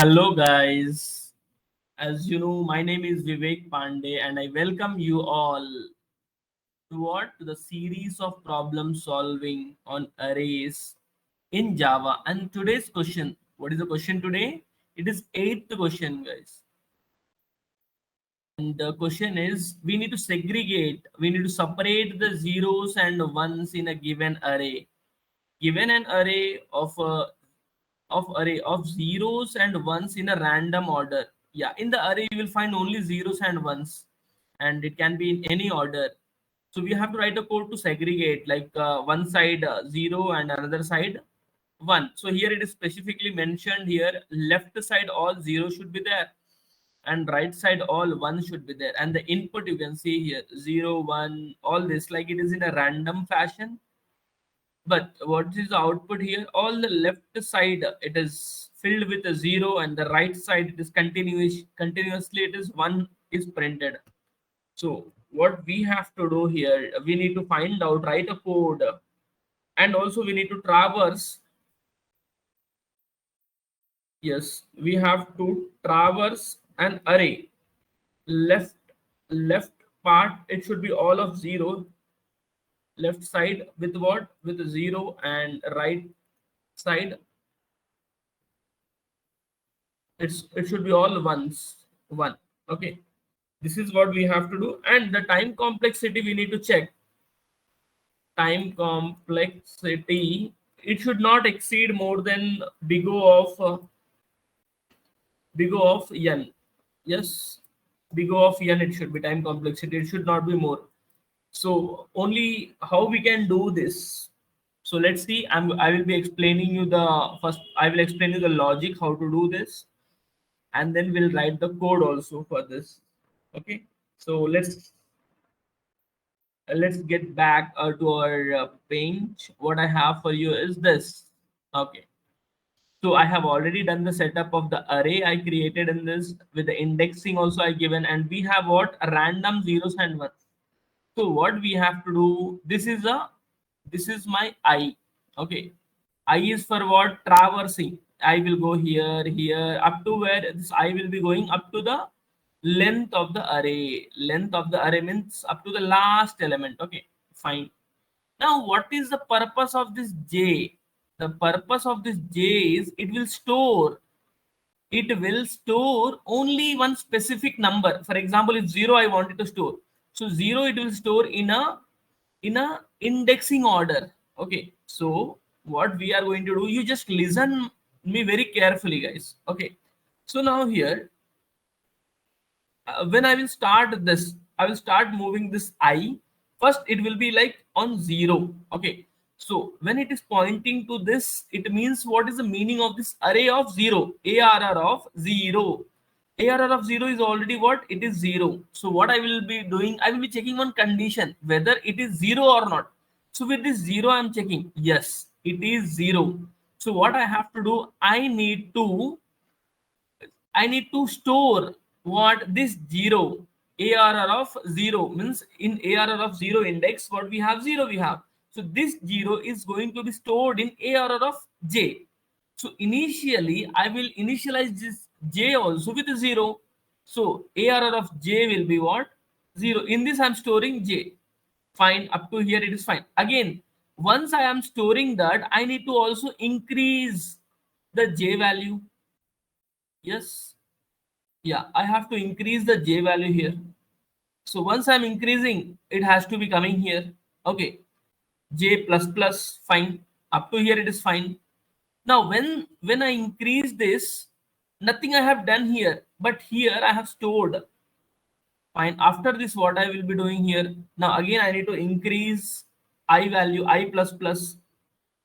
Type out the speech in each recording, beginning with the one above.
Hello, guys. As you know, my name is Vivek Pandey, and I welcome you all to what? To the series of problem solving on arrays in Java. And today's question, what is the question today? It is eighth question, guys. And the question is, we need to segregate, we need to separate the zeros and ones in a given array. Given an array of zeros and ones in a random order. Yeah, in the array you will find only zeros and ones, and it can be in any order. So we have to write a code to segregate, like one side zero and another side one. So here it is specifically mentioned here, left side all zero should be there and right side all one should be there, and the input you can see here zero one, all this like it is in a random fashion. But what is the output here? All the left side it is filled with a zero, and the right side it is continuously it is one is printed. So what we have to do here, we need to find out, write a code, and also we need to traverse. Yes, we have to traverse an array. Left left part it should be all of zero, left side with what? With zero, and right side it should be all ones, one. Okay, this is what we have to do. And the time complexity we need to check. Time complexity, it should not exceed more than big O of n. Yes, big O of n, it should be time complexity, it should not be more. So only how we can do this. So let's see, I will be explaining you the first, I will explain you the logic how to do this, and then we'll write the code also for this. Okay, so let's get back to our page. What I have for you is this. Okay, so I have already done the setup of the array I created in this, with the indexing also I given, and we have what? Random zeros and ones. So what we have to do, this is my I. Okay, I is for what? Traversing. I will go here, here, up to where this I will be going, up to the length of the array. Length of the array means up to the last element. Okay, fine. Now what is the purpose of this J? The purpose of this J is it will store only one specific number. For example, if zero I wanted to store, so zero it will store in a indexing order. Okay, so what we are going to do, you just listen me very carefully, guys. Okay, so now here, when I will start this, I will start moving this I. First, it will be like on zero. Okay, so when it is pointing to this, it means what is the meaning of this array of zero? ARR of zero. ARR of zero is already what? It is zero. So what I will be doing, I will be checking one condition whether it is zero or not. So with this zero, I'm checking. Yes, it is zero. So what I have to do, I need to store what? This zero. ARR of zero means in ARR of zero index, what we have? Zero we have. So this zero is going to be stored in ARR of j. So initially, I will initialize this j also with a zero. So ARR of j will be what? Zero. In this, I'm storing j. Fine. Up to here, it is fine. Again, once I am storing that, I need to also increase the j value. Yes, yeah, I have to increase the j value here. So once I'm increasing, it has to be coming here. Okay, j plus plus, fine. Up to here it is fine. Now when I increase this, nothing I have done here, but here I have stored. Fine. After this, what I will be doing here? Now again I need to increase I value, I plus plus.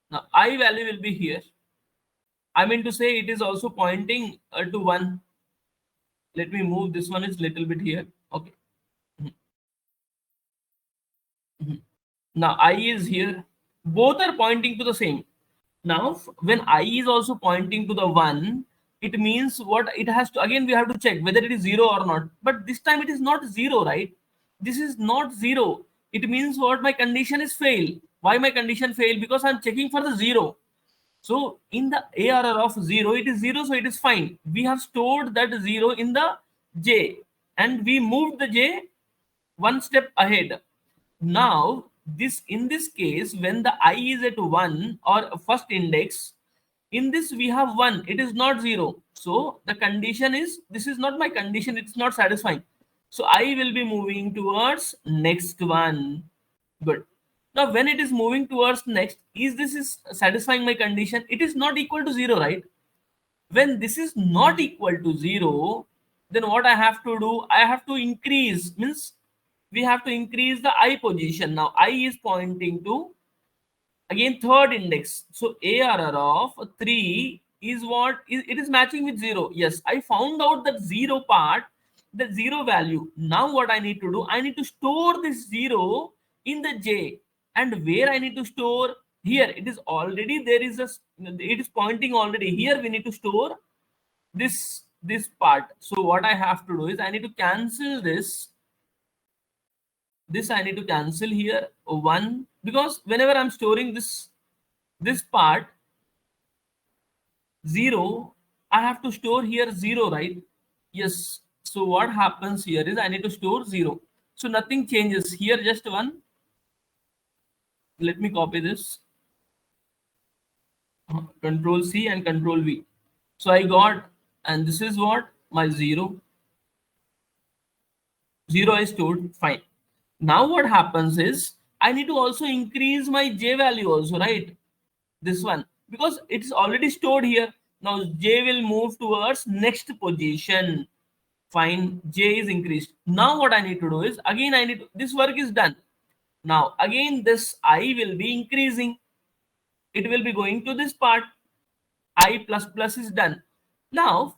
Now I value will be here. I mean to say it is also pointing to one. Let me move this one is little bit here. Okay. Mhm. Now I is here. Both are pointing to the same. Now when I is also pointing to the one, it means what? It has to, again we have to check whether it is zero or not. But this time it is not zero, right? This is not zero. It means what? My condition is fail. Why my condition fail? Because I'm checking for the zero. So in the ARR of 0, it is 0, so it is fine. We have stored that 0 in the J and we moved the J one step ahead. Now, this in this case, when the I is at 1 or first index, in this we have 1, it is not 0. So the condition is, this is not my condition, it's not satisfying. So I will be moving towards next one. Good. Now when it is moving towards next, is this is satisfying my condition? It is not equal to 0, right? When this is not equal to 0, then what I have to do, I have to increase, means we have to increase the I position. Now I is pointing to again third index, so ARR of 3 is what is, it is matching with 0. Yes, I found out that 0 part, the 0 value. Now what I need to do, I need to store this 0 in the J. And where I need to store, here it is already, there is a, it is pointing already here, we need to store this part. So what I have to do is I need to cancel this I need to cancel here 1, because whenever I'm storing this part 0, I have to store here 0, right? Yes. So what happens here is I need to store 0. So nothing changes here, just 1. Let me copy this. Control C and Control V. So I got, and this is what my 0. 0 is stored, fine. Now what happens is I need to also increase my J value also, right? This one, because it's already stored here. Now J will move towards next position. Fine, J is increased. Now what I need to do is, again I need to, this work is done. Now again this I will be increasing. It will be going to this part. I plus plus is done. Now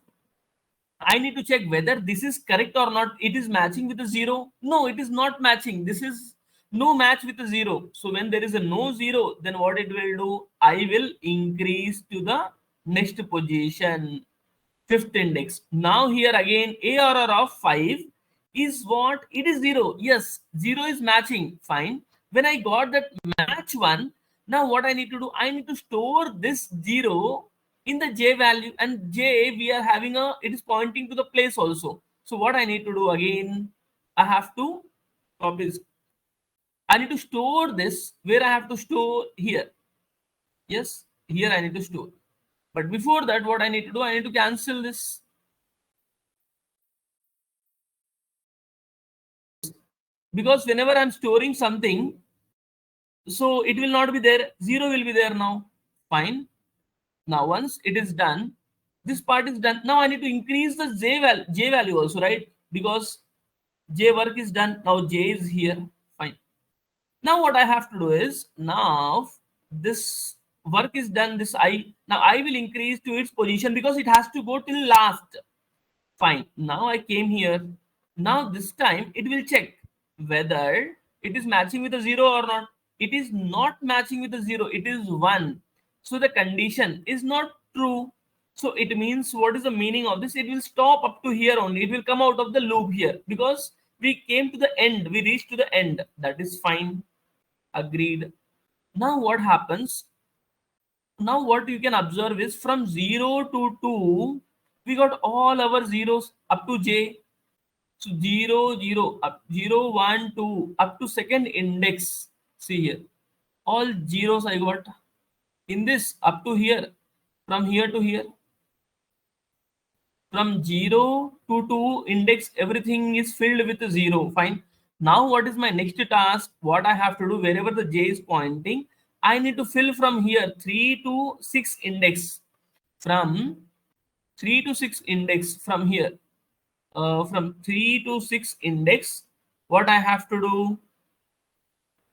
I need to check whether this is correct or not. It is matching with a 0. No, it is not matching. This is no match with a 0. So when there is a no 0, then what it will do? I will increase to the next position, fifth index. Now here again, ARR of 5 is what? It is 0. Yes, 0 is matching. Fine. When I got that match one, now what I need to do? I need to store this 0 in the J value, and J we are having a, it is pointing to the place also. So what I need to do again, I have to copy this. I need to store this where I have to store here. Yes, here I need to store. But before that, what I need to do, I need to cancel this. Because whenever I'm storing something, so it will not be there. 0 will be there now. Fine. Now once it is done, this part is done. Now I need to increase the J value also, right? Because J work is done. Now J is here. Fine. Now what I have to do is, now this work is done. This I, now I will increase to its position because it has to go till last. Fine. Now I came here. Now this time it will check whether it is matching with a 0 or not. It is not matching with a 0. It is 1. So the condition is not true. So it means, what is the meaning of this? It will stop up to here only. It will come out of the loop here because we came to the end. We reached to the end. That is fine. Agreed. Now what happens? Now what you can observe is, from 0 to 2, we got all our zeros up to J. So 0, 0, up 0, 1, 2, up to second index. See here, all zeros I got in this up to here, from here to here. From 0 to 2 index, everything is filled with 0. Fine. Now what is my next task? What I have to do, wherever the J is pointing, I need to fill from here 3 to 6 index. From 3 to 6 index from here. From 3 to 6 index, what I have to do,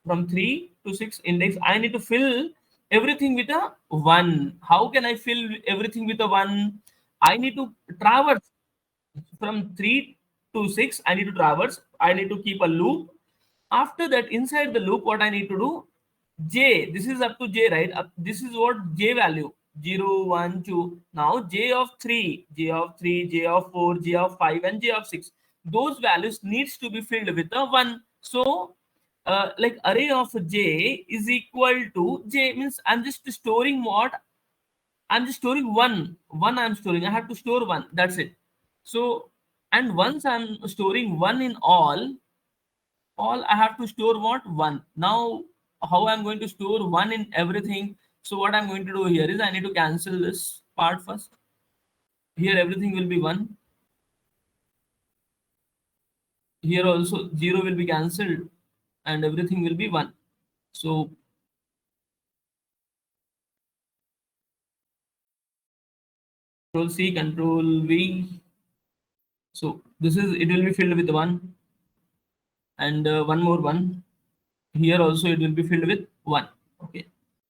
from 3 to 6 index, I need to fill everything with a 1. How can I fill everything with a 1? I need to traverse from 3 to 6. I need to traverse. I need to keep a loop. After that, inside the loop, what I need to do, J, this is up to J, right? This is what J value, 0, 1, 2. Now J of 3, J of 3, J of 4, J of 5, and J of 6. Those values needs to be filled with a 1. So like array of J is equal to J, means I'm just storing what I'm just storing one I'm storing. I have to store one, that's it. So, and once I'm storing one in all I have to store what? One. Now, how I'm going to store one in everything? So what I'm going to do here is I need to cancel this part first. Here everything will be one. Here also zero will be cancelled and everything will be one. So control C, control V. So this is, it will be filled with one, and one more one. Here also it will be filled with one. Okay.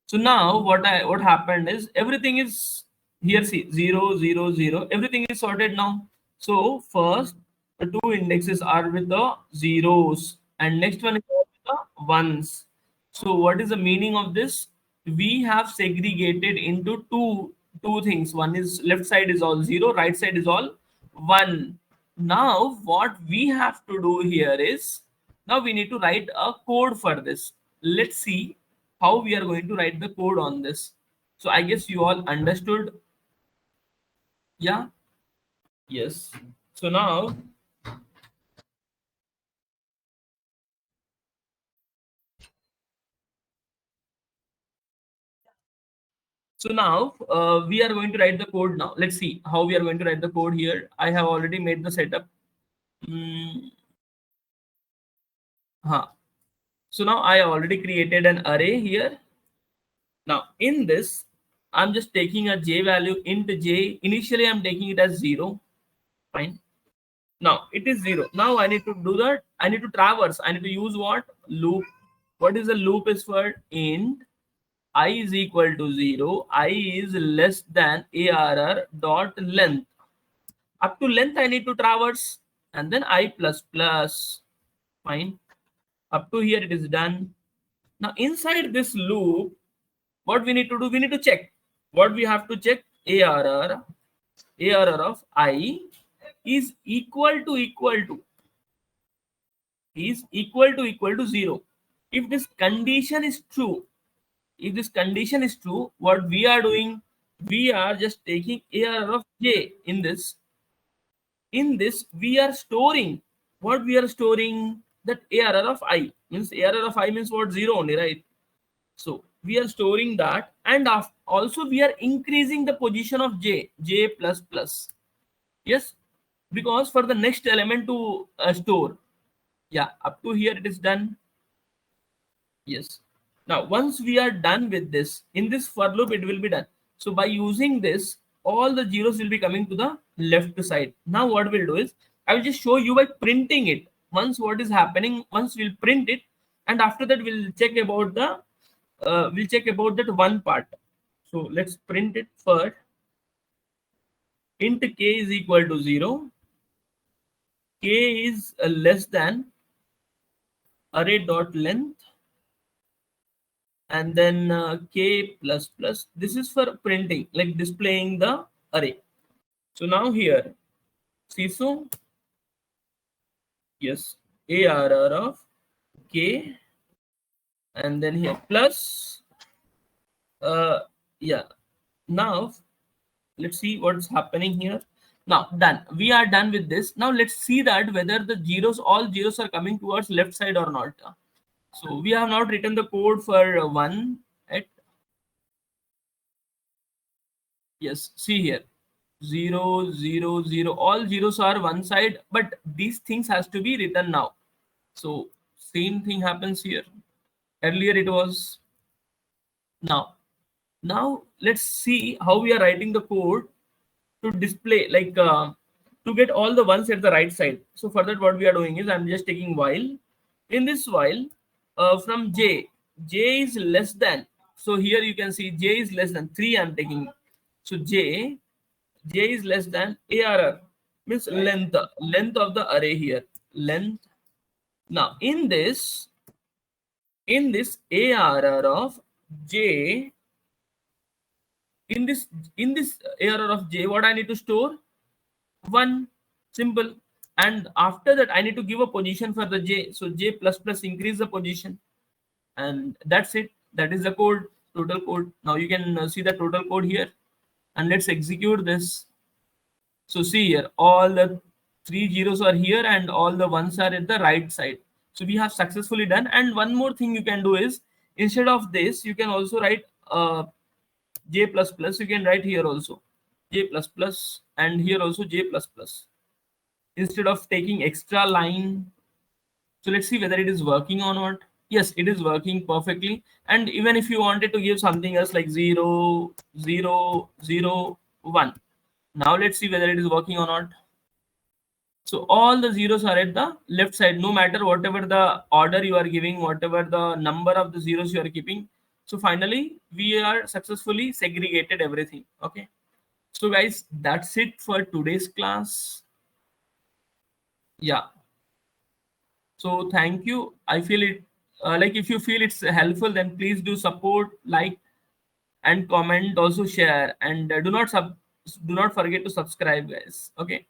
So now what happened is everything is here. See, 0, 0, 0. Everything is sorted now. So first the two indexes are with the zeros, and next one is with the ones. So what is the meaning of this? We have segregated into two things. One is left side is all zero, right side is all one. Now what we have to do here is, now we need to write a code for this. Let's see how we are going to write the code on this. So I guess you all understood. Yeah. Yes. So now, we are going to write the code now. Let's see how we are going to write the code here. I have already made the setup. Mm, huh. So now I already created an array here. Now in this, I'm just taking a j value int j. Initially, I'm taking it as 0. Fine. Now it is 0. Now I need to do that. I need to traverse. I need to use what? Loop. What is the loop is for? Int I is equal to 0. I is less than ARR dot length. Up to length I need to traverse, and then I plus plus. Fine. Up to here it is done. Now inside this loop, what we need to do? We need to check. What we have to check? ARR of I is equal to 0. If this condition is true, what we are doing, we are just taking ARR of j. In this we are storing, what we are storing, that ARR of I means, ARR of I means what? 0 only, right? So we are storing that, and also we are increasing the position of j plus plus. Yes, because for the next element to store. Yeah, up to here it is done. Yes. Now, once we are done with this, in this for loop, it will be done. So by using this, all the zeros will be coming to the left side. Now, what we'll do is, I will just show you by printing it. Once what is happening, once we'll print it, and after that we'll check about that one part. So let's print it first. Int k is equal to 0. K is less than array dot length, and then k plus plus. This is for printing, like displaying the array. So now here, see, so yes, ARR of k, and then here plus uh yeah. Now let's see what's happening here. Now done, we are done with this. Now let's see that whether the zeros, all zeros are coming towards left side or not. So we have not written the code for one at, yes, see here, 0, 0, 0. All zeros are one side, but these things has to be written now. So same thing happens here. Earlier it was, now. Now let's see how we are writing the code to display, like to get all the ones at the right side. So for that, what we are doing is, I'm just taking while. In this while, from j is less than. So here you can see j is less than 3. I'm taking, so j is less than ARR, means length of the array here, length. Now in this ARR of j, in this ARR of j, what I need to store? 1. Simple. And after that I need to give a position for the j. So j plus plus, increase the position, and that's it. That is the code, total code. Now you can see the total code here. and let's execute this. So see here, all the three zeros are here and all the ones are at the right side. So we have successfully done. And one more thing you can do is, instead of this, you can also write j plus plus. You can write here also j plus plus, and here also j plus plus, instead of taking extra line. So let's see whether it is working or not. Yes, it is working perfectly. And even if you wanted to give something else like 0, 0, 0, 1. Now let's see whether it is working or not. So all the zeros are at the left side, no matter whatever the order you are giving, whatever the number of the zeros you are keeping. So finally, we are successfully segregated everything. Okay. So guys, that's it for today's class. Yeah. So thank you. I feel it, like if you feel it's helpful, then please do support, like, and comment, also share, and do not forget to subscribe, guys. Okay.